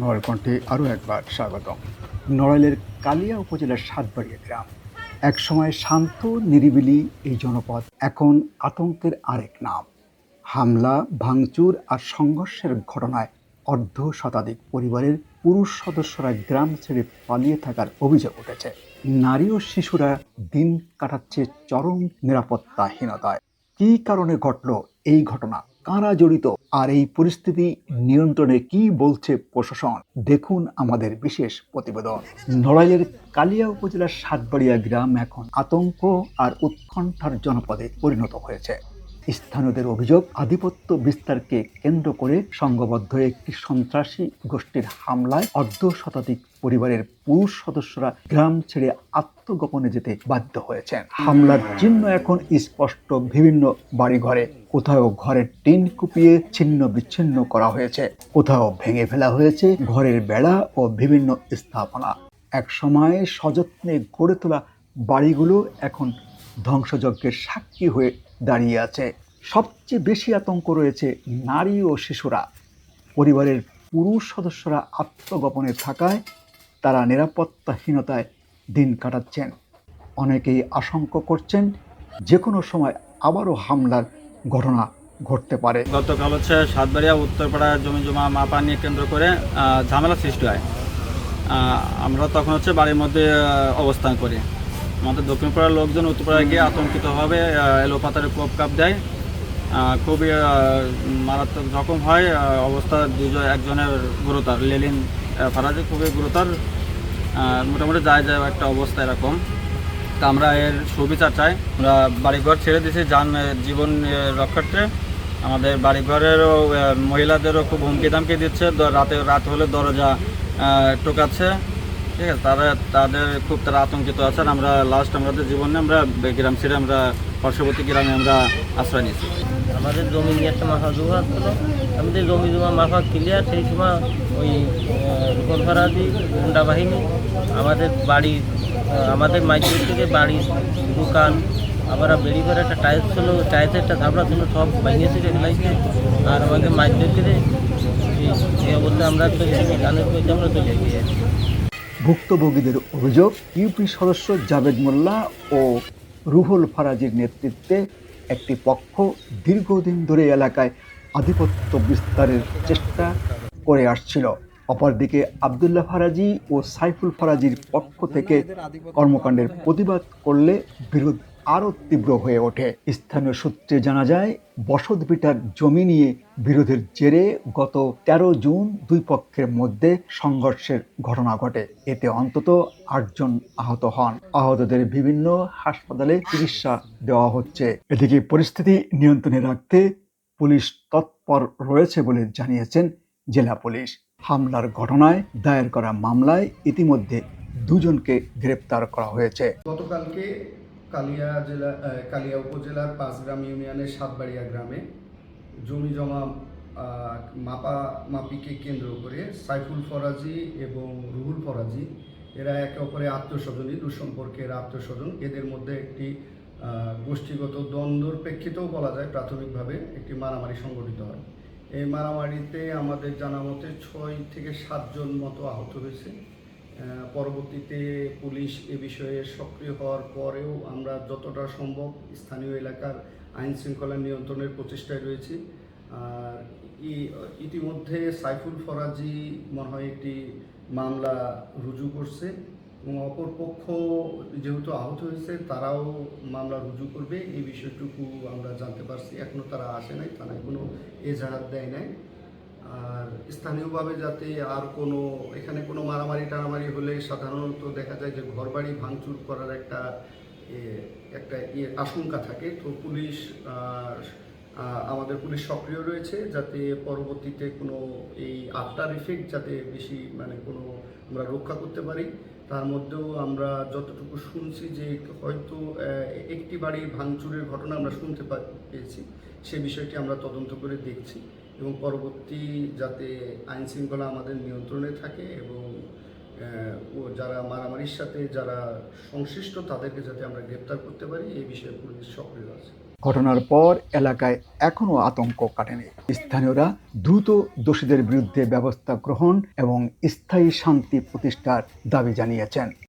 নড়াইল কণ্ঠে আরও একবার স্বাগতম। নড়াইলের কালিয়া উপজেলার সাতবাড়িয়া গ্রাম একসময় শান্ত নিরিবিলি এই জনপদ এখন আতঙ্কের আরেক নাম। হামলা, ভাঙচুর আর সংঘর্ষের ঘটনায় অর্ধ শতাধিক পরিবারের পুরুষ সদস্যরা গ্রাম ছেড়ে পালিয়ে থাকার অভিযোগ উঠেছে। নারী ও শিশুরা দিন কাটাচ্ছে চরম নিরাপত্তাহীনতায়। কী কারণে ঘটল এই ঘটনা, কারা জড়িত, আর এই পরিস্থিতি নিয়ন্ত্রণে কি বলছে প্রশাসন, দেখুন আমাদের বিশেষ প্রতিবেদন। নড়াইলের কালিয়া উপজেলার সাতবাড়িয়া গ্রাম এখন আতঙ্ক আর উৎকণ্ঠার জনপদে পরিণত হয়েছে। স্থানীয়দের অভিযোগ, আধিপত্য বিস্তারকে কেন্দ্র করে সংঘবদ্ধ একটি সন্ত্রাসী গোষ্ঠীর হামলায় অর্ধ শতাধিক পরিবারের পুরুষ সদস্যরা গ্রাম ছেড়ে আত্মগোপনে যেতে বাধ্য হয়েছেন। হামলার চিহ্ন এখন স্পষ্ট বিভিন্ন বাড়িঘরে। কোথাও ঘরের টিন কুপিয়ে ছিন্ন বিচ্ছিন্ন করা হয়েছে, কোথাও ভেঙে ফেলা হয়েছে ঘরের বেড়া ও বিভিন্ন স্থাপনা। এক সময় সযত্নে গড়ে তোলা বাড়িগুলো এখন ধ্বংসযজ্ঞের সাক্ষী হয়ে দাঁড়িয়ে আছে। সবচেয়ে বেশি আতঙ্ক রয়েছে নারী ও শিশুরা। পরিবারের পুরুষ সদস্যরা আত্মগোপনে থাকায় তারা নিরাপত্তাহীনতায় দিন কাটাচ্ছেন। অনেকেই আশঙ্কা করছেন যে কোনো সময় আবারও হামলার ঘটনা ঘটতে পারে। গতকাল সাতবাড়িয়া উত্তরপাড়া জমি জমা মাপা নিয়ে কেন্দ্র করে ঝামেলা সৃষ্টি হয়। আমরা তখন বাড়ির মধ্যে অবস্থান করি। আমাদের দক্ষিণ পাড়ার লোকজন উত্তরপাড়ায় গিয়ে আতঙ্কিতভাবে এলোপাতারে কোপ কাপ দেয়। খুবই মারাত্মক জখম হয়। অবস্থা একজনের গুরুতর, লেলিন ফারাজি খুবই গুরুতর। মোটামুটি যায় একটা অবস্থা এরকম। তা আমরা এর সুবিচার চাই। আমরা বাড়িঘর ছেড়ে দিয়েছি জীবন রক্ষার্থে। আমাদের বাড়িঘরেরও মহিলাদেরও খুব হুমকি দামকি দিচ্ছে, রাত হলে দরজা টোকাচ্ছে। ঠিক আছে, তাদের খুব আতঙ্কিত আছেন। আমরা আমাদের জীবনে আমরা গ্রাম ছেড়ে আমরা পার্শ্ববর্তী গ্রামে আমরা আশ্রয় নিয়েছি। আমাদের জমি নিয়ে একটা মাফা জমা ছিল। আমাদের জমি জমা মাফা ক্লিয়ার। সেই সময় ওই রুকন ফারাজি গুন্ডা বাহিনী আমাদের বাড়ি, আমাদের মাইকের থেকে বাড়ির দোকান, আবার বেড়ি করে একটা টাইলস ছিল, টাইলসের একটা ধাবড়া ছিল, সব ভেঙে ছিঁড়ে ফেলাইছে। আর আমাদের মাইকের থেকে এই অবস্থায় আমরা গানের পয়সা আমরা চলে গিয়ে। ভুক্তভোগীদের অভিযোগ, ইউপি সদস্য জাভেদ মোল্লা ও রুহুল ফারাজির নেতৃত্বে একটি পক্ষ দীর্ঘদিন ধরে এলাকায় আধিপত্য বিস্তারের চেষ্টা করে আসছিল। অপরদিকে আবদুল্লাহ ফারাজি ও সাইফুল ফারাজির পক্ষ থেকে কর্মকাণ্ডের প্রতিবাদ করলে বিরোধ আরও তীব্র হয়ে ওঠে। স্থানীয় সূত্রে জানা যায়, বসতভিটার জমি নিয়ে বিরোধের জেরে গত 13 জুন দুই পক্ষের মধ্যে সংঘর্ষের ঘটনা ঘটে। এতে অন্তত 8 জন আহত হন। আহতদের বিভিন্ন হাসপাতালে চিকিৎসা দেওয়া হচ্ছে। এদিকে পরিস্থিতি নিয়ন্ত্রণে রাখতে পুলিশ তৎপর রয়েছে বলে জানিয়েছেন জেলা পুলিশ। হামলার ঘটনায় দায়ের করা মামলায় ইতিমধ্যে 2 জনকে গ্রেপ্তার করা হয়েছে। গতকালকে কালিয়া উপজেলার পাঁচগ্রাম ইউনিয়নের সাতবাড়িয়া গ্রামে জমি জমা মাপিকে কেন্দ্র করে সাইফুল ফরাজি এবং রুহুল ফরাজি, এরা একে অপরের আত্মস্বজনই, দুঃসম্পর্কের আত্মস্বজন। এদের মধ্যে একটি গোষ্ঠীগত দ্বন্দ্বর প্রেক্ষিতেও বলা যায় প্রাথমিকভাবে একটি মারামারি সংঘটিত হয়। এই মারামারিতে আমাদের জানা মতে 6 থেকে 7 জন মতো আহত হয়েছে। পরবর্তীতে পুলিশ এ বিষয়ে সক্রিয় হওয়ার পরেও আমরা যতটা সম্ভব স্থানীয় এলাকার আইন শৃঙ্খলা নিয়ন্ত্রণের প্রচেষ্টায় রয়েছি। আর ইতিমধ্যে সাইফুল ফরাজি মনে হয় একটি মামলা রুজু করছে এবং অপর পক্ষ যেহেতু আহত হয়েছে তারাও মামলা রুজু করবে, এই বিষয়টুকু আমরা জানতে পারছি। এখনও তারা আসে নাই, থানায় কোনো এজাহার দেয় নাই। আর স্থানীয়ভাবে যাতে আর এখানে কোনো মারামারি টারামারি হলে সাধারণত দেখা যায় যে ঘরবাড়ি ভাঙচুর করার একটা আশঙ্কা থাকে। তো আমাদের পুলিশ সক্রিয় রয়েছে যাতে পরবর্তীতে কোনো এই আফটার ইফেক্ট যাতে বেশি কোনো আমরা রক্ষা করতে পারি। তার মধ্যেও আমরা যতটুকু শুনছি যে হয়তো একটি বাড়ির ভাঙচুরের ঘটনা আমরা শুনতে পেয়েছি, সে বিষয়টি আমরা তদন্ত করে দেখছি এবং পরবর্তী যাতে আইন শৃঙ্খলা আমাদের নিয়ন্ত্রণে থাকে এবং যারা মারামারির সাথে যারা সংশ্লিষ্ট তাদেরকে যাতে আমরা গ্রেপ্তার করতে পারি, এই বিষয়ে পুলিশ সক্রিয় আছে। ঘটনার পর এলাকায় এখনও আতঙ্ক কাটেনি। স্থানীয়রা দ্রুত দোষীদের বিরুদ্ধে ব্যবস্থা গ্রহণ এবং স্থায়ী শান্তি প্রতিষ্ঠার দাবি জানিয়েছেন।